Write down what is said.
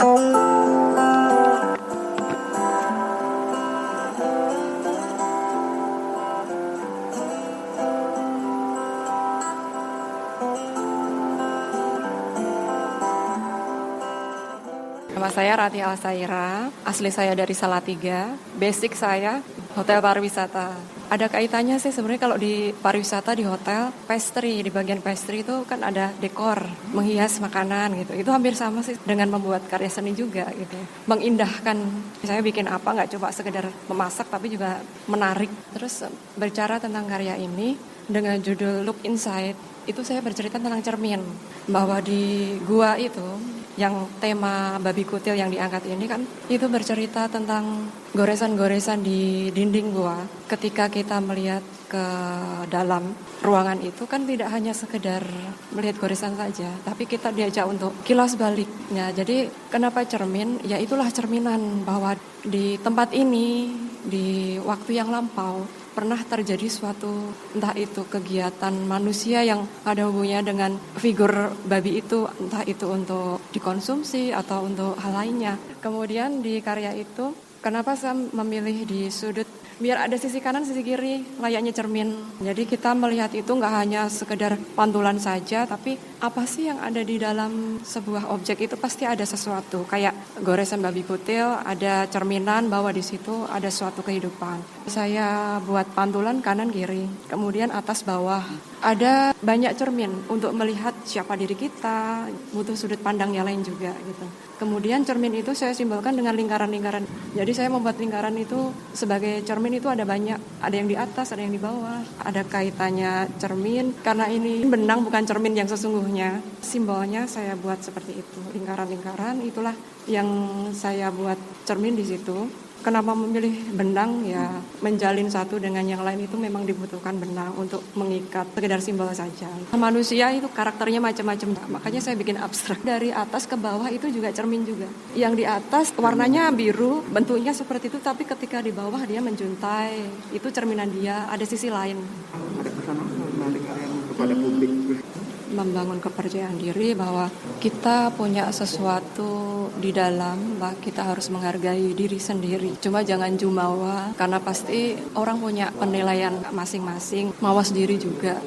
Nama saya Rati Alsaira, asli saya dari Salatiga, basic saya hotel pariwisata. Ada kaitannya sih sebenarnya kalau di pariwisata di hotel, pastry, di bagian pastry itu kan ada dekor, menghias makanan gitu. Itu hampir sama sih dengan membuat karya seni juga gitu. Mengindahkan, saya bikin apa nggak coba sekedar memasak tapi juga menarik. Terus berbicara tentang karya ini dengan judul Look Inside, itu saya bercerita tentang cermin. Bahwa di gua itu yang tema babi kutil yang diangkat ini kan itu bercerita tentang goresan-goresan di dinding gua. Ketika kita melihat ke dalam ruangan itu kan tidak hanya sekedar melihat goresan saja, tapi kita diajak untuk kilas baliknya. Jadi kenapa cermin? Ya itulah cerminan bahwa di tempat ini, di waktu yang lampau, pernah terjadi suatu entah itu kegiatan manusia yang ada hubungannya dengan figur babi itu, entah itu untuk dikonsumsi atau untuk hal lainnya. Kemudian di karya itu, kenapa saya memilih di sudut biar ada sisi kanan sisi kiri layaknya cermin. Jadi kita melihat itu nggak hanya sekedar pantulan saja, tapi apa sih yang ada di dalam sebuah objek itu pasti ada sesuatu. Kayak goresan babi kutil, ada cerminan bahwa di situ ada suatu kehidupan. Saya buat pantulan kanan kiri, kemudian atas bawah. Ada banyak cermin untuk melihat siapa diri kita, butuh sudut pandang yang lain juga gitu. Kemudian cermin itu saya simbolkan dengan lingkaran-lingkaran. Jadi saya membuat lingkaran itu sebagai cermin itu ada banyak. Ada yang di atas, ada yang di bawah. Ada kaitannya cermin. Karena ini benang bukan cermin yang sesungguhnya. Simbolnya saya buat seperti itu. Lingkaran-lingkaran itulah yang saya buat cermin di situ. Kenapa memilih benang? Ya menjalin satu dengan yang lain itu memang dibutuhkan benang untuk mengikat, sekedar simbol saja. Manusia itu karakternya macam-macam, makanya saya bikin abstrak. Dari atas ke bawah itu juga cermin juga. Yang di atas warnanya biru, bentuknya seperti itu, tapi ketika di bawah dia menjuntai, itu cerminan dia, ada sisi lain. Ada pesan menarik kepada publik? Membangun kepercayaan diri bahwa kita punya sesuatu di dalam, bahwa kita harus menghargai diri sendiri. Cuma jangan jumawa, karena pasti orang punya penilaian masing-masing, mawas diri juga.